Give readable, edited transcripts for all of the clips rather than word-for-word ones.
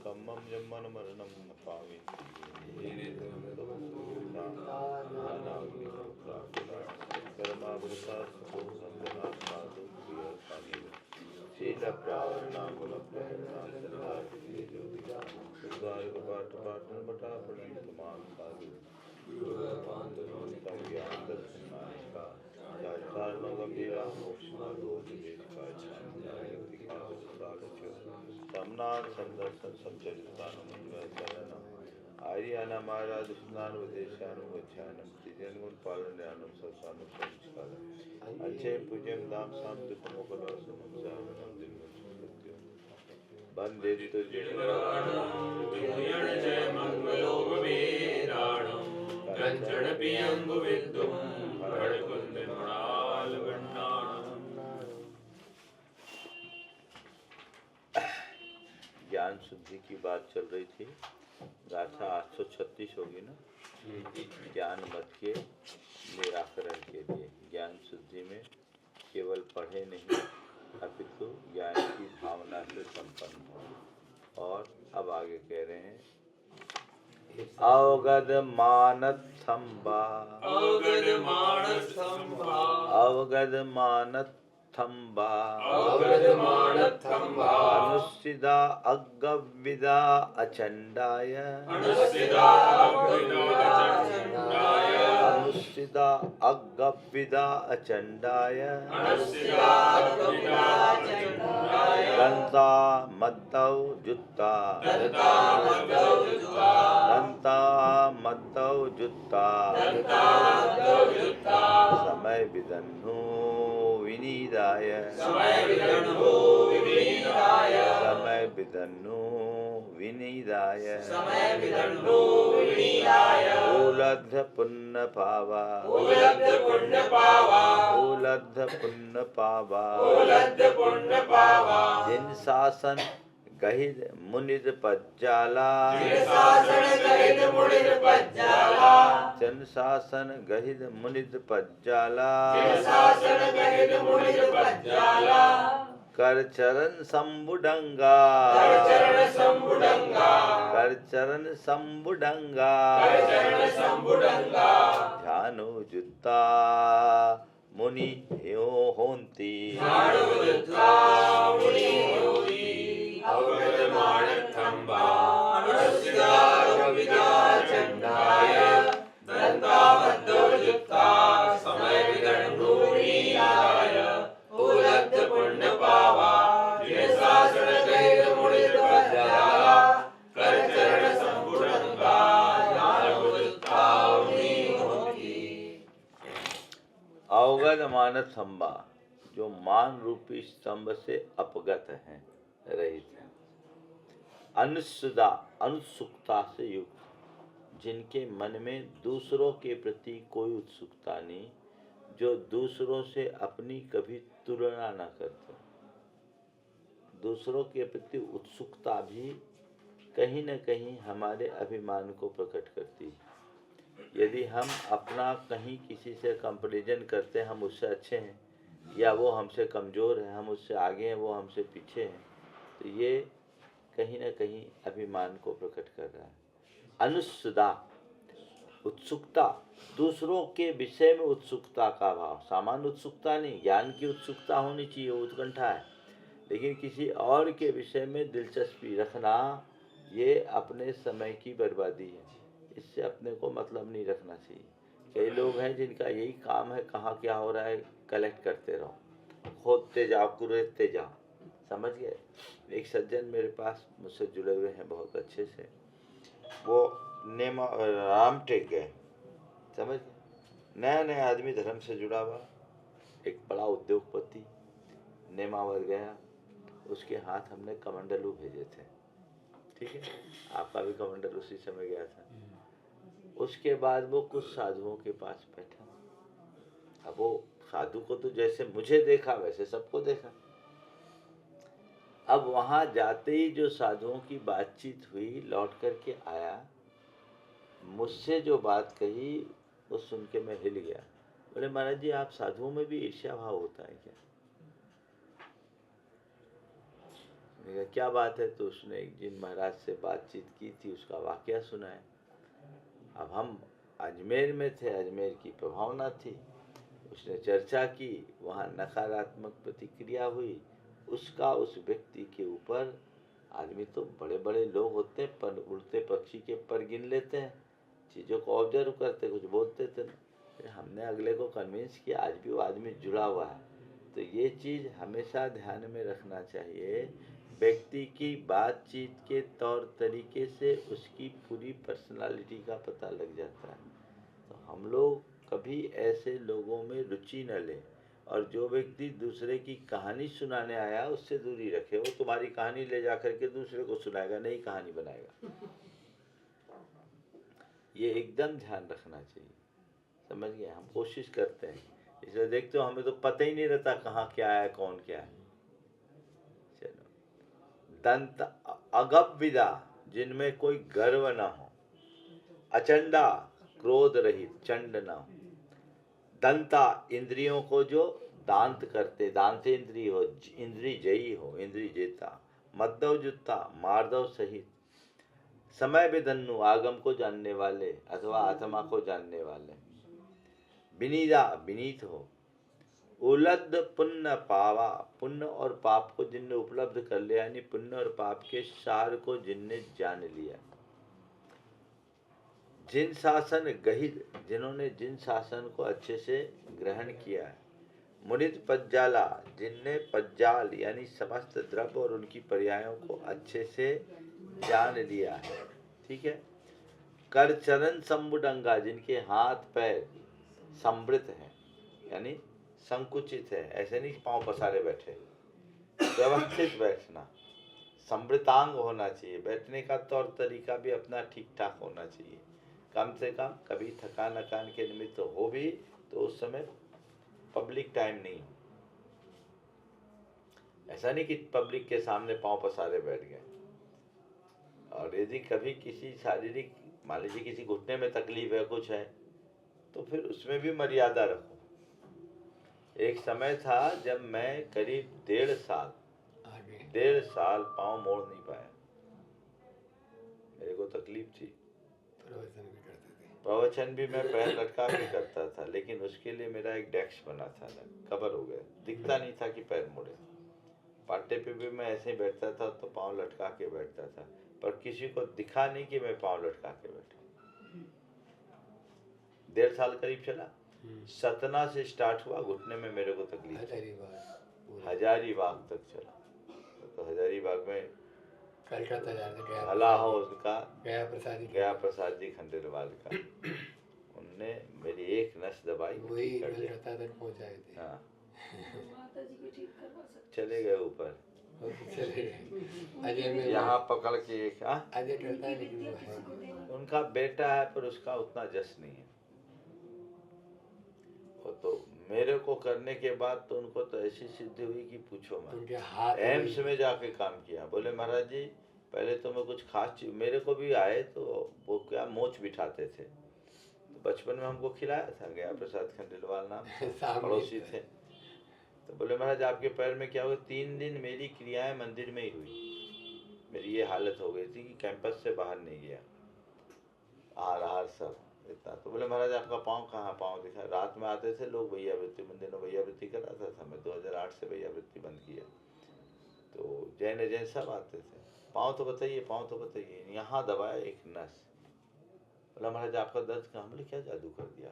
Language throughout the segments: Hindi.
कम्मम जम्मन मरणम न पावे कर्मावृता सतो संजना साधु प्रिय कानी शील प्रावरणाकुल प्रहरणाम संधाति ज्योतिषा सुधाय पाठ पाठन बटा प्रणीत मान साधु तम ज्ञान दर्शन नायका चारितार्णो गंभीरा मोक्ष मार्गो विवेक का व्यक्ति का साधु समनाथ संदर्शन संचरितानुमंगलम आर्याना महाराज स्नान विदेशानुगच्छानम तिजन गुण पालन ज्ञानम सत्सानु संस्कारम अच्छे पूज्यम दाम साम दुखमोकलासनम सावनम दिव्यम सुकृत्यो वंदे तुझ्यण जय मंगलोपवीराणम कंचन पियंगु विद्युम हरकुंद मृणाल गण्णाणम। ज्ञान शुद्धि की बात चल रही थी। गाथा 836 होगी ना। ज्ञान मत के निराकरण के लिए ज्ञान शुद्धि में केवल पढ़े नहीं अपितु ज्ञान की भावना से संपन्न हो। और अब आगे कह रहे हैं अवगत मानथंबा अवगत मानथंबा अवगत मानथंबा अवगत मानथंबा अनुसिदा अग्गविदा अचंडाय अनुसिदा अग्गविदा अचंडाय अनुसिदा अग्गविदा अचंडाय अनुसिदा अग्गविदा अचंडाय दंता मद्दौ जुत्ता दंता मद्दौ जुत्ता दंता मद्दौ जुत्ता दंता मद्दौ जुत्ता समय विदन्नु विनीदाय समय विदन्नु विनीदाय समय विदन्नु विनीदाय समय विदन्नु विनीदाय उलब्ध पुण्य पावा उलब्ध पुण्य पावा उलब्ध पुण्य पावा उलब्ध पुण्य पावा जिन शासन गहिद मुनिद पज्जाला जिन शासन गहिद मुनिद पज्जाला जिन शासन गहिद मुनिद पज्जाला जिन शासन गहिद मुनिद पज्जाला कर चरण संबुडंगा कर चरण संबुडंगा कर चरण संबुडंगा कर चरण संबुडंगा ध्यानो जुत्ता मुनि ह्यो होंती ध्यानो जुत्ता मुनि होती अवगत मानथंबा अनुसिदा अग्गविदा चंडाय दंता मद्दौ जुत्ता समय विदन्नु विनीदाय उलब्ध पुण्य पावा जिन शासन गहिद मुनिद पज्जाला कर चरण संबुडंगा ध्यानो जुत्ता मुनि होती। अवगत मानथंबा जो मान रूपी स्तंभ से अपगत हैं, रहित हैं। अनुसुदा अनुत्सुकता से युक्त, जिनके मन में दूसरों के प्रति कोई उत्सुकता नहीं, जो दूसरों से अपनी कभी तुलना न करते। दूसरों के प्रति उत्सुकता भी कहीं न कहीं हमारे अभिमान को प्रकट करती है। यदि हम अपना कहीं किसी से कंपैरिजन करते हैं, हम उससे अच्छे हैं या वो हमसे कमज़ोर है, हम उससे आगे हैं, वो हमसे पीछे हैं, तो ये कहीं न कहीं अभिमान को प्रकट कर रहा है। अनुसुदा उत्सुकता, दूसरों के विषय में उत्सुकता का भाव, सामान्य उत्सुकता नहीं, ज्ञान की उत्सुकता होनी चाहिए, उत्कंठा है, लेकिन किसी और के विषय में दिलचस्पी रखना ये अपने समय की बर्बादी है। इससे अपने को मतलब नहीं रखना चाहिए। कई लोग हैं जिनका यही काम है, कहाँ क्या हो रहा है कलेक्ट करते रहो, खोदते जाओ, कुरेदते जाओ, समझ गए। एक सज्जन मेरे पास मुझसे जुड़े हुए हैं बहुत अच्छे से, वो नेमा राम टेक गए, समझ गए, नया नया आदमी धर्म से जुड़ा हुआ, एक बड़ा उद्योगपति नेमावर गया, उसके हाथ हमने कमंडलू भेजे थे, ठीक है, आपका भी कमंडल उसी समय गया था। उसके बाद वो कुछ साधुओं के पास बैठा। अब वो साधु को तो जैसे मुझे देखा वैसे सबको देखा। अब वहाँ जाते ही जो साधुओं की बातचीत हुई, लौट करके आया, मुझसे जो बात कही वो सुन के मैं हिल गया। बोले महाराज जी, आप साधुओं में भी ईर्ष्या भाव होता है क्या? मैंने कहा क्या बात है? तो उसने एक दिन महाराज से बातचीत की थी, उसका वाकया सुनाया। अब हम अजमेर में थे, अजमेर की प्रभावना थी, उसने चर्चा की, वहाँ नकारात्मक प्रतिक्रिया हुई, उसका उस व्यक्ति के ऊपर। आदमी तो बड़े बड़े लोग होते हैं, पर उड़ते पक्षी के पर गिन लेते हैं, चीज़ों को ऑब्जर्व करते, कुछ बोलते थे ना। फिर हमने अगले को कन्विंस किया, आज भी वो आदमी जुड़ा हुआ है। तो ये चीज़ हमेशा ध्यान में रखना चाहिए, व्यक्ति की बातचीत के तौर तरीके से उसकी पूरी पर्सनालिटी का पता लग जाता है। तो हम लोग कभी ऐसे लोगों में रुचि न लें, और जो व्यक्ति दूसरे की कहानी सुनाने आया उससे दूरी रखे। वो तुम्हारी कहानी ले जा करके दूसरे को सुनाएगा, नई कहानी बनाएगा। ये एकदम ध्यान रखना चाहिए, समझ गए? हम कोशिश करते हैं, इसलिए देखते हो हमें तो पता ही नहीं रहता कहाँ क्या है, कौन क्या है। चलो, दंत अगप विदा, जिनमें कोई गर्व न हो, अचंडा, क्रोध रहित, चंड न हो, दंता, इंद्रियों को जो दांत करते, दांत इंद्रिय हो, इंद्री जयी हो, इंद्री जेता, मद्दव जुत्ता, मार्दव सहित, समय विधन्नु, आगम को जानने वाले अथवा आत्मा को जानने वाले, विनीदा, विनीत हो, उलद पुण्य पावा, पुण्य और पाप को जिनने उपलब्ध कर लिया, यानी पुण्य और पाप के सार को जिनने जान लिया, जिन शासन गहिर, जिन्होंने जिन शासन को अच्छे से ग्रहण किया है, मुनित पज्जाला, जिनने पज्जाल यानी समस्त द्रव्य और उनकी पर्यायों को अच्छे से जान लिया है, ठीक है। कर चरण संबुडंगा, जिनके हाथ पैर समृत हैं, यानी संकुचित है, ऐसे नहीं पांव पसारे बैठे, व्यवस्थित बैठना, समृतांग होना चाहिए, बैठने का तौर तरीका भी अपना ठीक ठाक होना चाहिए, कम से कम कभी थकान अकान के निमित्त हो भी तो उस समय पब्लिक टाइम नहीं, ऐसा नहीं कि पब्लिक के सामने पांव पसारे बैठ गए। और यदि कभी किसी शारीरिक, मान लीजिए किसी घुटने में तकलीफ है, कुछ है, तो फिर उसमें भी मर्यादा रखो। एक समय था जब मैं करीब 1.5 साल पांव मोड़ नहीं पाया, मेरे को तकलीफ थी। प्रवचन भी मैं पैर लटका के करता था, लेकिन उसके लिए मेरा एक डेस्क बना था ना, कवर हो गया, दिखता नहीं था कि पैर मुड़े। पाटे पे भी मैं ऐसे ही बैठता था तो पांव लटका के बैठता था, पर किसी को दिखा नहीं कि मैं पांव लटका के बैठा। 1.5 साल करीब चला। सतना से स्टार्ट हुआ, घुटने में मेरे को तकलीफ, हजारीबाग तक चला। तो हजारीबाग में कलकत्ता भला हो उसका, गया प्रसाद जी खंडेलवाल का, उनने मेरी एक नस दबाई, वही ठीक कर दिया। कलकत्ता तक पहुंचाए थे। हाँ, चले गए ऊपर, अजय में यहाँ पकड़ के एक, हाँ, अजय करता है, लेकिन वो है उनका बेटा है पर उसका उतना जस नहीं है। वो तो मेरे को करने के बाद तो उनको तो ऐसी सिद्धि हुई कि पूछो मत। उनके हाथ एम्स में जाके काम किया। बोले महाराज जी पहले तो मैं कुछ खास चीज, मेरे को भी आए तो वो क्या मोच बिठाते थे, तो बचपन में हमको खिलाया था, गया प्रसाद खंडेलवाल नाम से, पड़ोसी थे। तो बोले महाराज आपके पैर में क्या हुआ? 3 दिन मेरी क्रियाएं मंदिर में ही हुई, मेरी ये हालत हो गई थी कि कैंपस से बाहर नहीं गया, आहार सब इतना। तो बोले महाराज आपका पाँव कहाँ? पाँव दिखा। रात में आते थे लोग भैयावृत्ति, मैं दिनों भैयावृत्ति कराता था, मैं 2008 से भैयावृत्ति बंद किया। तो जैन सब आते थे, पाँव तो बताइए, पाँव तो बताइए। यहाँ दबाया एक नस। बोला महाराज आपका दर्द कहाँ? बोले क्या जादू कर दिया?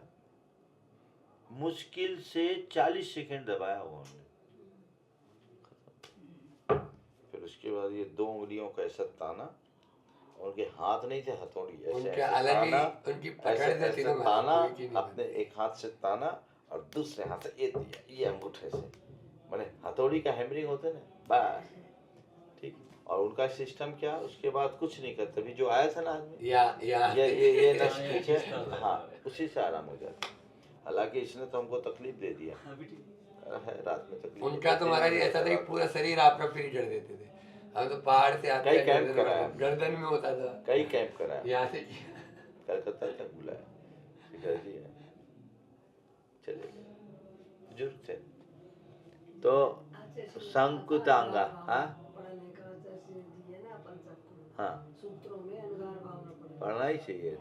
मुश्किल से 40 सेकंड दबाया उन्होंने, फिर उसके बाद ये 2 उंगलियों का ऐसा ताना, उनके हाथ नहीं थे, हथौड़ी ऐसे ऐसे ताना, ऐसे ऐसे ताना, अपने एक हाथ से ताना और दूसरे हाथ से ये दिया, ये अंगूठे से, माने हथौड़ी का हैमरिंग होते ना, बस ठीक। और उनका सिस्टम क्या, उसके बाद कुछ नहीं करते। अभी जो आया था ना आदमी, ये नस खींचे, हाँ, उसी से आराम हो जाता। हालांकि इसने तो हमको तकलीफ दे दिया है, रात में तकलीफ। उनका तो महाराज ऐसा था कि पूरा शरीर आपका फ्री कर देते थे, हम तो पहाड़ से आते कई हैं, कैंप कराया, गर्दन में होता था, कई कैंप कराया, यहाँ से किया। कलकत्ता तक बुलाया, शिखर जी है, चले गए, बुजुर्ग थे। तो संकुतांगा, हाँ हाँ पढ़ना ही चाहिए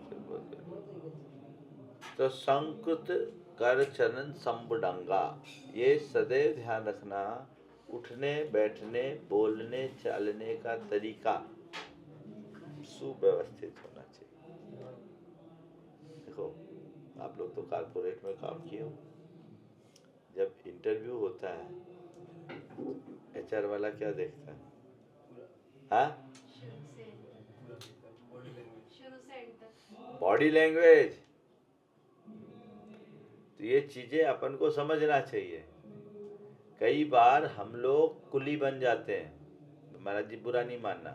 तो संकुत कर चरण संबुडंगा, ये सदैव ध्यान रखना, उठने बैठने बोलने चालने का तरीका सुव्यवस्थित होना चाहिए। देखो आप लोग तो कारपोरेट में काम किए हो, जब इंटरव्यू होता है एचआर वाला क्या देखता है? हाँ, बॉडी लैंग्वेज। तो ये चीजें अपन को समझना चाहिए। कई बार हम लोग कुली बन जाते हैं, महाराज जी बुरा नहीं मानना,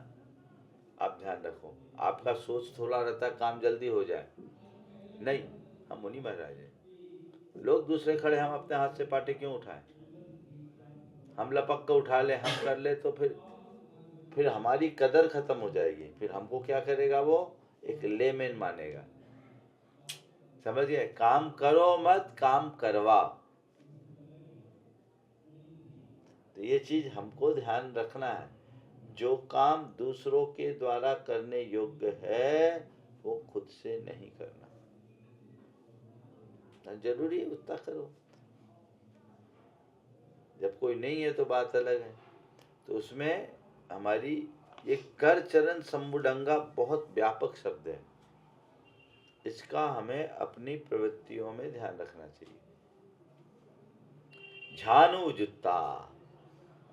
आप ध्यान रखो, आपका सोच थोड़ा रहता है काम जल्दी हो जाए, नहीं हम उन्हीं महाराज हैं। लोग दूसरे खड़े, हम अपने हाथ से पाटे क्यों उठाएं? हम लपक कर उठा ले, हम कर ले तो फिर हमारी कदर खत्म हो जाएगी, फिर हमको क्या करेगा वो? एक लेमैन मानेगा। समझ गए? काम करो मत, काम करवाओ। तो ये चीज हमको ध्यान रखना है, जो काम दूसरों के द्वारा करने योग्य है वो खुद से नहीं करना। जरूरी है उतना करो, जब कोई नहीं है तो बात अलग है। तो उसमें हमारी ये कर चरण संबुडंगा बहुत व्यापक शब्द है, इसका हमें अपनी प्रवृत्तियों में ध्यान रखना चाहिए। झानु जुत्ता,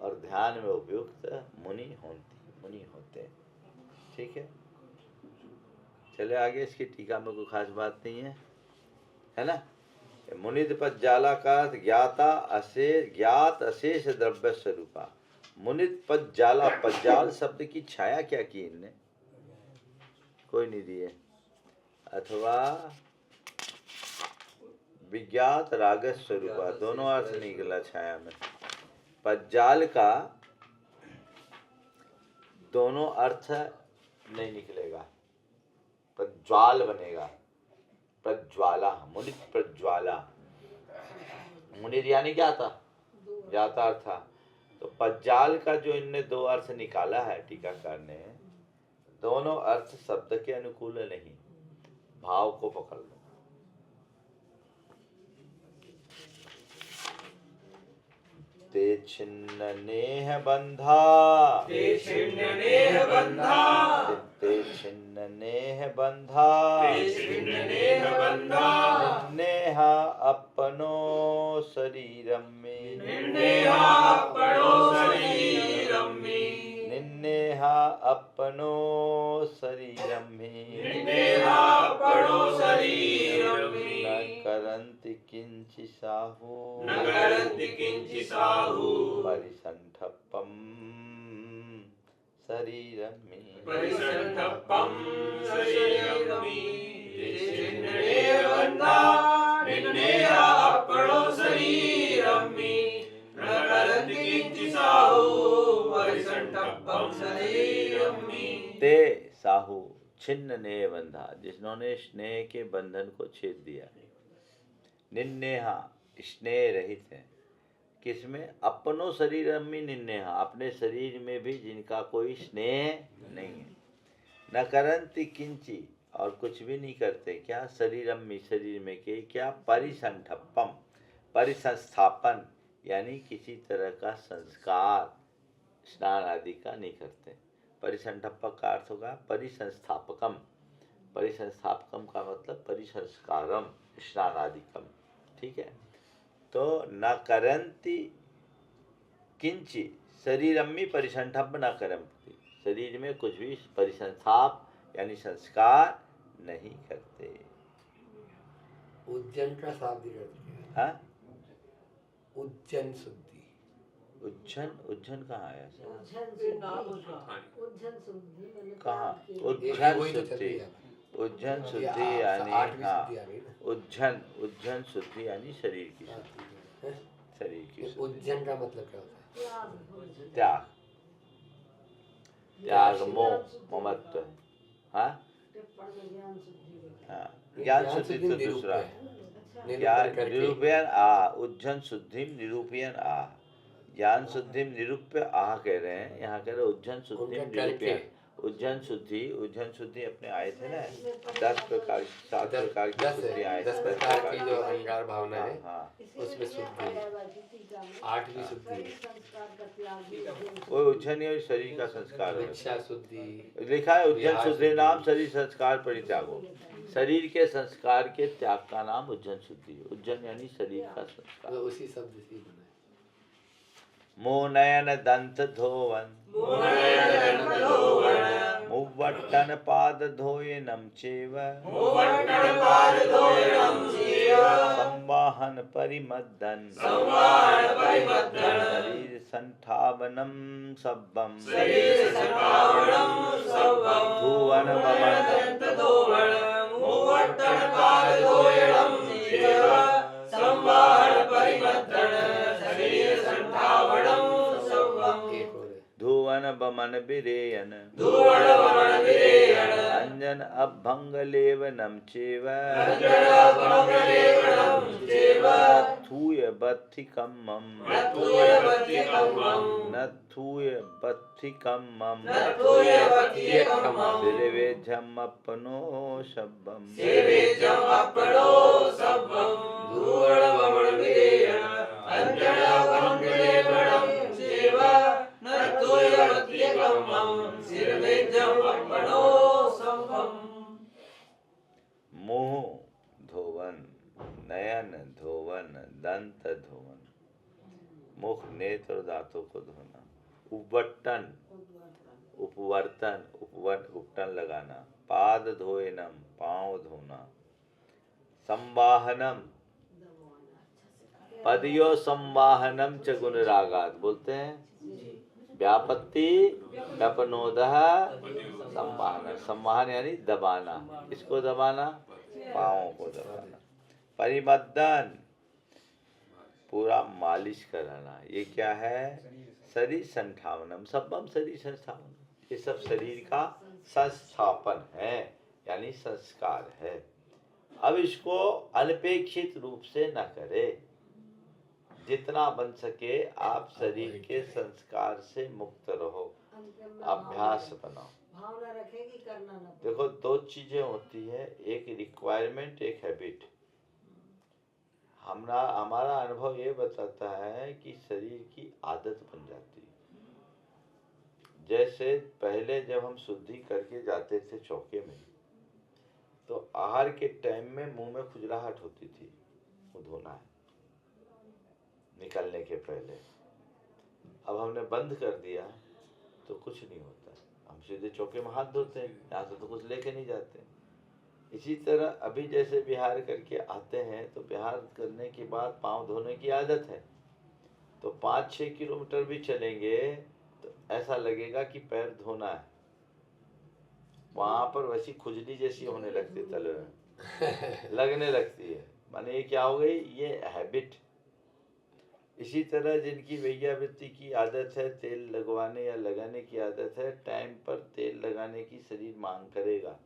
और ध्यान में उपयुक्त मुनि होते हैं। ठीक है, चले आगे। इसकी टीका में कोई खास बात नहीं है ना। मुनिद पज्जाला का ज्ञात अशेष द्रव्य स्वरूपा। मुनिद पज्जाला, पज्जाल शब्द की छाया क्या की इनने? कोई नहीं दिए। अथवा विज्ञात रागस स्वरूपा, दोनों अर्थ निकला छाया में। पज्जाल का दोनों अर्थ नहीं निकलेगा, प्रज्वाल बनेगा, प्रज्वाला, मुनित प्रज्वाला। मुनित यानी क्या था? ज्ञाता था। तो पज्जाल का जो इनने दो अर्थ निकाला है टीकाकार ने, दोनों अर्थ शब्द के अनुकूल नहीं, भाव को पकड़ लो। ते छिन्न नेह बंधा, ते छिन्न नेह बंधा, ते छिन्न नेह बंधा, ते छिन्न नेह बंधा, नेहा अपनो शरीरम में, निन्नेहा अपनो शरीरम में, निन्नेहा अपनो शरीरम में, निन्नेहा अपनो शरीरम में, न करन्ति किंचि साहु, न करन्ति किंचि साहु, परिसंठप्पम शरीरम में, परिसंठप्पम शरीरम में। ते छिन्न नेह बंधा, निन्नेहा अपनो शरीरम में, न करन्ति किंचि साहु, परिसंठप्पम शरीरम में। ते साहु छिन्न नेह बंधा, जिन्होंने स्नेह के बंधन को छेद दिया। निन्नेहा स्नेह रहित है, किसमें? अपनो शरीर में निन्नेहा, अपने शरीर में भी जिनका कोई स्नेह नहीं है। न करन्ति किंची, और कुछ भी नहीं करते, क्या? शरीरम में, शरीर में के क्या? परिसंठप्पम, परिसंस्थापन, यानी किसी तरह का संस्कार स्नान आदि का नहीं करते। परिसंठप्पक का अर्थ होगा परिसंस्थापकम, परिसंस्थापकम का मतलब परिसंस्कारम स्नान आदिकम। ठीक है, तो न करन्ति किंचि शरीरम में परिसंठप न करन्ति, शरीर में कुछ भी परिसंस्थाप यानी संस्कार नहीं करते। उज्जैन का शाब्दिक हाँ, उज्जैन शुद्धि। उज्जैन कहाँ आया? कहाँ? उज्जैन उज्जैन शुद्धि, उज्जैन शुद्धि यानी, हाँ, उज्जैन शुद्धि यानी शरीर की शुद्धि, शरीर की शुद्धि। उज्जैन का मतलब क्या होता है? त्याग, त्याग मोह ममत्व। हाँ हाँ, ज्ञान शुद्धि तो दूसरा है। क्या निरूपण करके निरूपयन उज्जन शुद्धि निरूपयन ज्ञान शुद्धि निरूप्य कह रहे हैं, यहाँ कह रहे उज्जन शुद्धि उनका करके। निरूपयन। उज्जैन शुद्धि अपने आए थे ना 10 प्रकार 7 प्रकार की शुद्धि आए थे। 10 प्रकार की जो अहंकार भावना है हाँ उसमें शुद्धि है। 8वीं शुद्धि वो उज्जैन ही शरीर का संस्कार है। इच्छा शुद्धि लिखा है उज्जैन विहार शुद्धि शुद्धि। नाम शरीर संस्कार परित्यागो। शरीर के संस्कार के त्याग का नाम उज्जैन शुद्धि है। उज्जैन यानी शरीर का संस्कार। तो उसी शब्द से बना है। मुँह नयन दंत धोवन मुवट्टन पाद धोये नम चेव संवाहन परिमद्दन शरीर संठावनम सब्बम धुवन वमन एक और है। धुवन बमन विरेयन अंजन अभंग लेवनम चेव थूय बत्थिकम्मम नथूय बत्थिकम्मम सिरवेझम अपनो शब्बम मुँह धोवन नयन धोवन दंत धोवन मुख नेत्र और दांतों को धोना। उपवट्टन उपवर्तन उपटन लगाना। पाद धोयनम पांव धोना। संवाहनम पदयो संवाहनम च गुण रागात बोलते हैं। व्यापत्ति व्यापनोदः संवाहन। संवाहन यानी दबाना। किसको दबाना? पाँवों को दबाना। परिमद्दन पूरा मालिश कराना। ये क्या है? शरीर संठावनम सब्बम शरीर संस्थापन। ये सब शरीर का संस्थापन है यानी संस्कार है। अब इसको अनपेक्षित रूप से न करे। जितना बन सके आप शरीर के संस्कार से मुक्त रहो। अभ्यास बनाओ। भावना रखेगी करना ना। देखो दो चीजें होती है, एक रिक्वायरमेंट एक हैबिट। हमारा अनुभव ये बताता है कि शरीर की आदत बन जाती है। जैसे पहले जब हम शुद्धि करके जाते थे चौके में, तो आहार के टाइम में मुंह में खुजलाहट होती थी, मुंह धोना है निकलने के पहले। अब हमने बंद कर दिया तो कुछ नहीं होता, हम सीधे चौके में हाथ धोते हैं, यहाँ से तो कुछ लेके नहीं जाते। इसी तरह अभी जैसे विहार करके आते हैं तो विहार करने के बाद पाँव धोने की आदत है, तो 5-6 किलोमीटर भी चलेंगे तो ऐसा लगेगा कि पैर धोना है। वहाँ पर वैसी खुजली जैसी होने लगती है, तले में लगने लगती है। माने ये क्या हो गई? ये हैबिट। इसी तरह जिनकी वैयावृत्ति की आदत है, तेल लगवाने या लगाने की आदत है, टाइम पर तेल लगाने की शरीर मांग करेगा।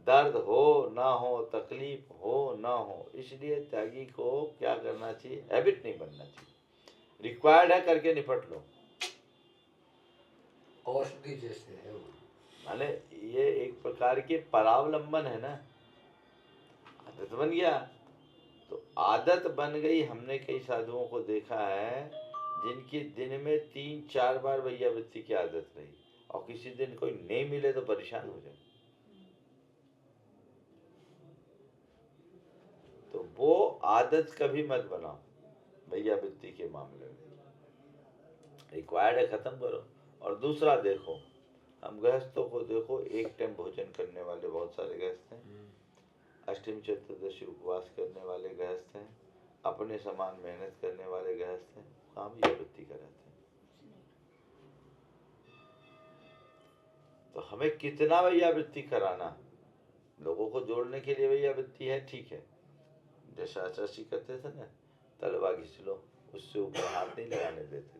दर्द हो ना हो, तकलीफ हो ना हो, इसलिए त्यागी को क्या करना चाहिए? हैबिट नहीं बनना चाहिए। रिक्वायर्ड है करके निपट लो। औषधि जैसे है वो। माने ये एक प्रकार के परावलंबन है ना। आदत बन गया तो आदत बन गई। हमने कई साधुओं को देखा है जिनकी दिन में 3-4 बार वैयावृत्ति की आदत रही, और किसी दिन कोई नहीं मिले तो परेशान हो जाए। तो वो आदत कभी मत बनाओ वैयावृत्ति के मामले में। रिक्वायर्ड है, खत्म करो। और दूसरा देखो, हम गृहस्थों को देखो, एक टाइम भोजन करने वाले बहुत सारे गृहस्थ हैं, अष्टमी चतुर्दशी उपवास करने वाले गृहस्थ हैं, अपने समान मेहनत करने वाले गृहस्थ हैं, काम ये वृत्ति कराते हैं। तो हमें कितना वैयावृत्ति कराना? लोगों को जोड़ने के लिए वैयावृत्ति है, ठीक है। जैसा आचार्य करते थे ना, तलवा घिस लो, उससे ऊपर हाथ नहीं लगाने देते थे।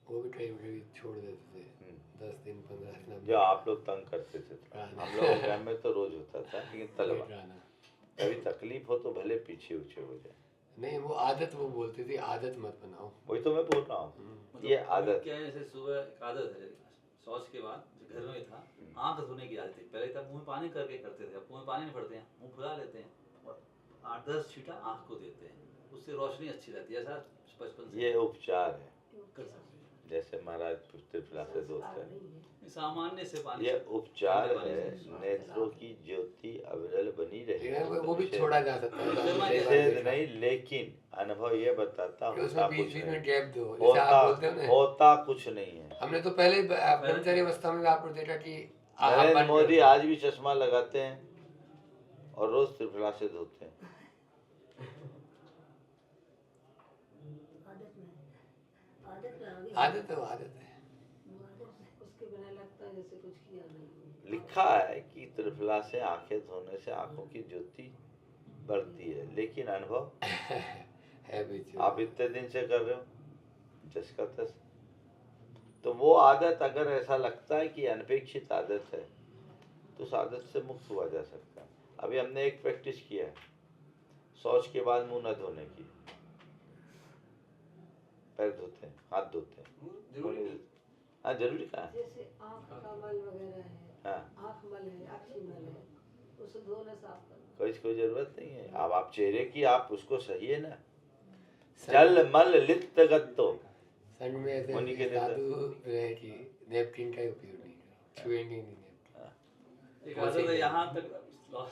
वो भी कहीं कहीं छोड़ देते थे 10 दिन 15 दिन। जो आप लोग तंग करते थे, हम लोग के घर में तो रोज होता था, लेकिन तलवा गाना कभी तकलीफ हो तो भले पीछे ऊंचे हो जाए। नहीं, वो आदत, वो बोलती थी आदत मत बनाओ। वही तो मैं बोल रहा हूँ, ये आदत क्या है, जैसे सुबह एक आदत है, शौच के बाद जो घर में था, आंख धोने की आदत थी। पहले तब मुंह में पानी करके करते थे, अब मुंह में पानी नहीं भरते हैं, मुंह फुला लेते हैं और 8-10 छींटा आंख को देते हैं, उससे रोशनी अच्छी रहती है। ऐसा बचपन से ये उपचार है, कर सकते जैसे महाराज त्रिफला से धोते हैं, हैं। सामान्य से पानी ये से उपचार ठंडे पानी है। से। नेत्रों की ज्योति अविरल बनी रहे, लेकिन वो भी छोड़ा जा सकता है, निषेध नहीं, लेकिन अनुभव ये बताता कि होता उसमें कुछ बीच बीच नहीं, में गैप दो, जैसे आप बोलते हो ना। होता कुछ नहीं है। हमने तो पहले ब्रह्मचर्य अवस्था में आपको देखा कि आप नरेंद्र बंद मोदी कर- आज भी चश्मा लगाते हैं और रोज त्रिफला से धोते हैं। आदत है, वो आदत है। उसके बिना लगता है जैसे कुछ किया नहीं। लिखा है कि त्रिफला से आंखें धोने से आंखों की ज्योति बढ़ती है, लेकिन अनुभव है भी जो- आप इतने दिन से कर रहे हो, जस का तस। तो वो आदत अगर ऐसा लगता है कि अनपेक्षित आदत है, तो उस आदत से मुक्त हुआ जा सकता है। अभी हमने एक प्रैक्टिस किया है, शौच के बाद मुंह न धोने की। पैर धोते हैं, हाथ धोते हैं, हाँ जरूरी कहा है। जैसे आँख का मल वगैरह है, हाँ, आँख मल है, अक्षी मल है, उसे धोना साफ करना। कोई जरूरत नहीं है। अब आप चेहरे की आप उसको सही है ना, जल मल लिप्त गत्तो। संघ में ऐसे मुनि के साधु रहे कि नेपकिन का उपयोग नहीं करो, छुएंगे नहीं नेपकिन। एक आदत है यहाँ तक,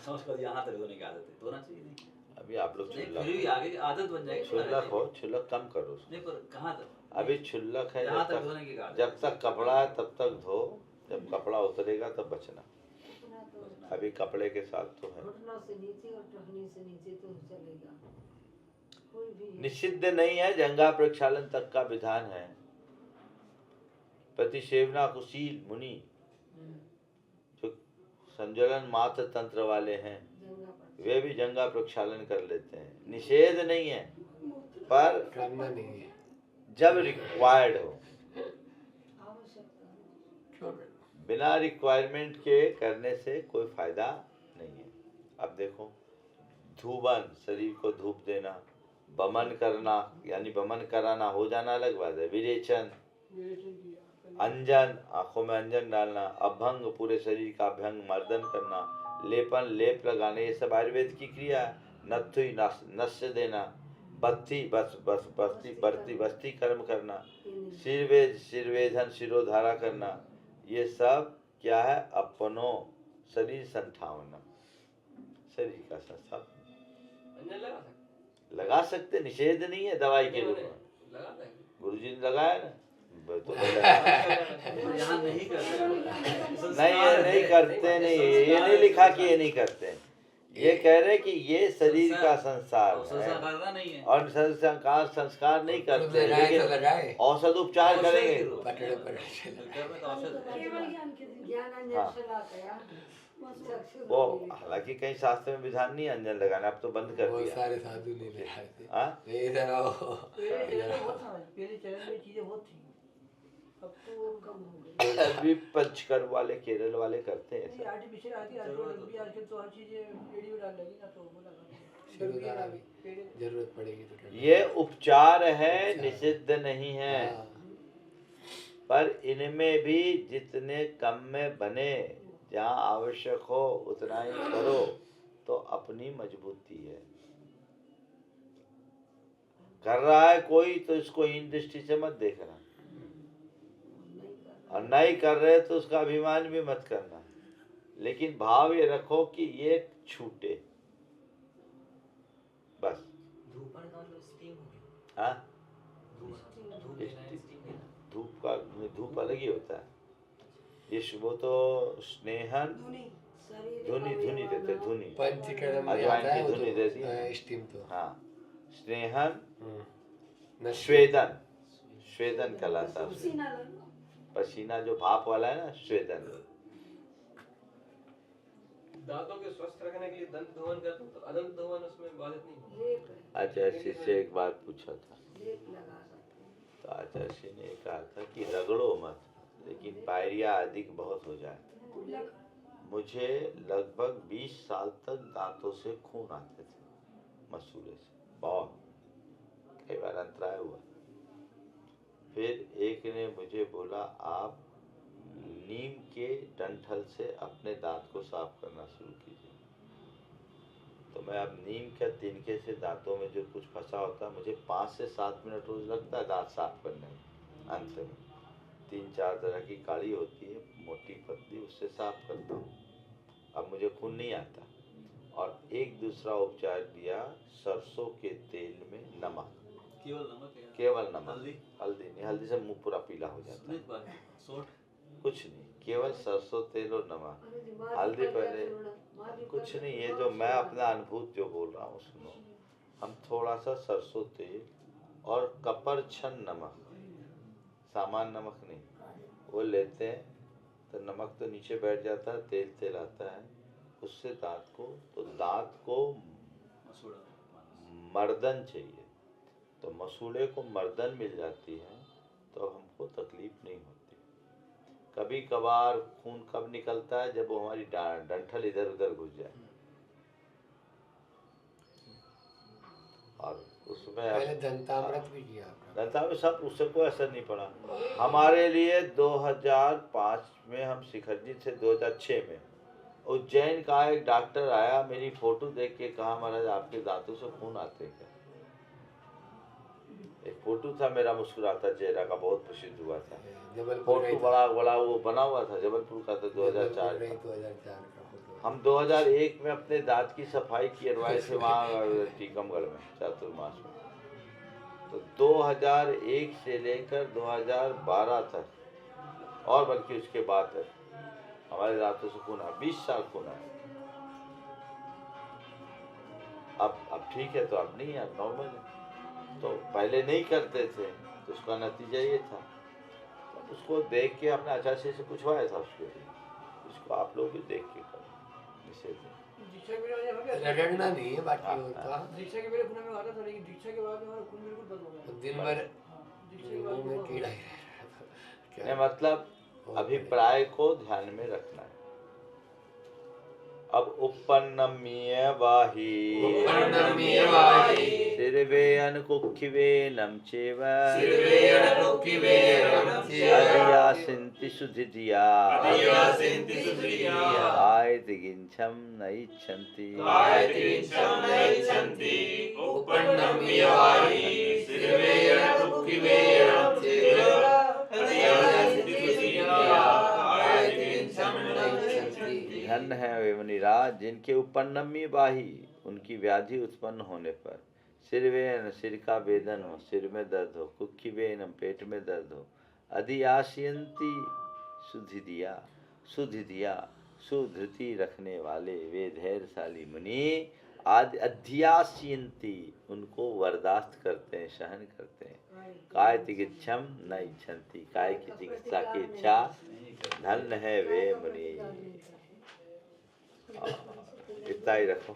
समझ कर यहाँ तक धोने की आदत है, धोना चाहिए नहीं। अभी आप लोग नहीं, छुल्लक फिर भी आगे की आदत बन जाएगी। छुल्लक हो, छुल्लक कम करो उसको। नहीं, पर कहाँ तक? अभी छुल्लक है, यहाँ तक धोने की आदत। जब तक कपड़ा है तब तक धो, जब कपड़ा उतरेगा तब बचना। इतना तो अभी कपड़े के साथ तो है। घुटनों से नीचे और टखनी से नीचे तो चलेगा। कोई भी निषिद्ध नहीं है, जंघा प्रक्षालन तक का विधान है। प्रतिसेवना कुशील मुनि जो संज्वलन मात्र तंत्र वाले हैं, जंगा पर वे भी जंघा प्रक्षालन कर लेते हैं। निषेध नहीं है, पर करना नहीं है। जब रिक्वायर्ड हो। आवश्यकता है। क्यों करना? बिना रिक्वायरमेंट के करने से कोई फायदा नहीं है। अब देखो, धूबन, शरीर को धूप देना, बमन करना यानी बमन कराना, हो जाना अलग बात है। विरेचन, अंजन, आंखों में अंजन डालना, अभंग, पूरे शरीर का अभ्यंग मर्दन करना, लेपन, लेप लगाना, ये सब आयुर्वेद की क्रिया है। नथुई, नस्य देना, बत्ती, बस्ती कर्म करना, सिरवेधन, शिरोधारा करना, ये सब क्या है? अपनो शरीर संठावना, शरीर का संस्थापन लगा सकते, निषेध नहीं है। दवाई के रूप में गुरुजी ने लगाया ना, तो यहाँ नहीं करते। नहीं, ये नहीं करते, नहीं, ये नहीं लिखा कि ये नहीं करते। ये कह रहे कि ये शरीर का संसार संसार है करना नहीं है। और संस्कार नहीं करते, लगाए तो लेकिन लगाए, औषध उपचार औषध करेंगे। के रूप में। पटड़े पटड़े चला। घर में तो औषध है। ज्ञान अंजन हाँ। से ला गया चक्षु वो में मिलेगा। हालांकि कहीं शास्त्र में विधान नहीं है अंजन लगाना, अब तो बंद कर बहुत दिया। सारे साधु नहीं लगाए थे। हाँ? नहीं इधर आओ। पहले चरण में चीजें बहुत थी, अब तो वो कम हो गई। अभी पंचकर्म वाले, केरल वाले करते हैं ऐसा। आर्टिफिशियल आती है, आजकल तो हर चीजें रेडियो डाल लगी ना, तो वो लगा शिरोधारा भी जरूरत पड़ेगी तो करना। ये उपचार है, निषिद्ध नहीं है। हाँ। पर इनमें भी जितने कम में बने, जहाँ आवश्यक हो उतना ही करो, तो अपनी मजबूती है। कर रहा है कोई तो इसको हीन दृष्टि से मत देखना, और नहीं कर रहे तो उसका अभिमान भी मत करना, लेकिन भाव ये रखो कि ये छूटे बस। धूपन का मतलब स्टीम हो गया। हाँ, धूप लेना है, स्टीम लेना। धूप अलग ही होता है। ये वो तो स्नेहन धुनी देते, धुनी पंचकर्म में अजवाइन आता है की वो धुनी तो, देती है। स्टीम तो। हाँ, स्नेहन न स्वेदन, स्वेदन कहलाता है। पसीना लो। पसीना जो भाप वाला है ना, स्वेदन। दांतों के स्वस्थ रखने के लिए दंत धोवन करते हैं, तो अदंत धोवन उसमें बाधित नहीं होता। लेप है, अच्छा, इससे एक बात पूछा था, लेप लगा सकते हैं। तो आचार्य ने कहा था कि रगड़ो मत, लेकिन पायरिया अधिक बहुत हो जाए। मुझे लगभग 20 साल तक दांतों से खून आते थे, मसूड़े से बहुत, कई बार अंतराय हुआ। फिर एक ने मुझे बोला आप नीम के डंठल से अपने दांत को साफ करना शुरू कीजिए। तो मैं अब नीम के तिनके से दांतों में जो कुछ फंसा होता है, मुझे 5 से 7 मिनट रोज लगता है दांत साफ करने में। अंत में 3-4 तरह की काड़ी होती है, मोटी पतली, उससे साफ करता हूँ। अब मुझे खून नहीं आता। और एक दूसरा उपचार दिया, सरसों के तेल में नमक, केवल नमक या केवल नमक, हल्दी? हल्दी नहीं, हल्दी से मुंह पूरा पीला हो जाता है। सुनित बात सोट कुछ नहीं, केवल सरसों तेल और नमक। हल्दी पहले कुछ नहीं, ये जो मैं अपना अनुभूत जो बोल रहा हूँ सुनो। हम थोड़ा सा सरसों तेल और कपरछन नमक, सामान्य नमक नहीं, वो लेते हैं तो नमक तो नीचे बैठ जाता है, तेल तेल आता है, उससे दांत को, तो दांत को मसूड़ा मर्दन चाहिए। तो मसूड़े को मर्दन मिल जाती है तो हमको तकलीफ नहीं होती। कभी कभार खून कब निकलता है, जब वो हमारी डंठल इधर उधर घुस जाए। और उसमें पहले दंतामृत भी किया आपने? दंता में सब, उससे कोई असर नहीं पड़ा हमारे लिए। 2005 में हम शिखर जी थे, 2006 में उज्जैन का एक डॉक्टर आया, मेरी फोटो देख के कहा महाराज आपके दांतों से खून आते क्या। एक फोटो था मेरा मुस्कुराता चेहरा का, बहुत प्रसिद्ध हुआ था। जबलपुर फोटो बड़ा बड़ा वो बना हुआ था, जबलपुर का था, 2004 का। 2004 का फोटो। हम 2001 में अपने दांत की सफाई करवाए थे वहाँ टीकमगढ़ में, चातुर्मास में। तो 2001 से लेकर 2012 तक, और बल्कि उसके बाद तक हमारे दांतों से खून आया, 20 साल खून आया। अब ठीक है, तो अब नहीं है, अब नॉर्मल है। तो पहले नहीं करते थे तो उसका नतीजा ये था। तो उसको देख के अपने आचार्य से पूछवाया था उसके लिए, इसको आप लोग भी देख के करो, इसे दीक्षा के पहले हो गया, रगड़ना नहीं है, बाकी होता दीक्षा के पहले खून में आता था, लेकिन दीक्षा के बाद हमारा खून बिल्कुल बंद हो गया। दिन भर दीक्षा के बाद मुंह में खून कीड़ा बंद ही हो गया। रह रहा था। नहीं, मतलब अभिप्राय को ध्यान में रखना है। अब उपन्नम्य वाही उपन्नम्य वाही सिरवे अनकुक्षिवे नमचेव सिर्वेणकुक्किवे नमचेव अधियासिन्ति सुधिया अधियासिन्ति सुधिया आयतिगिंछं न इच्छन्ति आयतिगिंछं न इच्छन्ति उपन्नम्य वाही सिर्वेणकुक्किवे नमचेव अधियासिन्ति सुधिया आयतिगिंछं न इच्छन्ति। धन है वे मुनिराज जिनके उपन्नमी बाही, उनकी व्याधि उत्पन्न होने पर, सिरवेन सिर का वेदन हो, सिर में दर्द हो, कुक्खी वेनम पेट में दर्द हो, अधियास्यन्ति सुधिदिया सुधृति रखने वाले वे धैर्यशाली मुनि अध्यास्यन्ति, उनको बर्दाश्त करते हैं, सहन करते हैं। काय चिकित्सम न इच्छन्ति, काय की चिकित्सा की इच्छा, धन है वे मुनि। इतना ही रखो।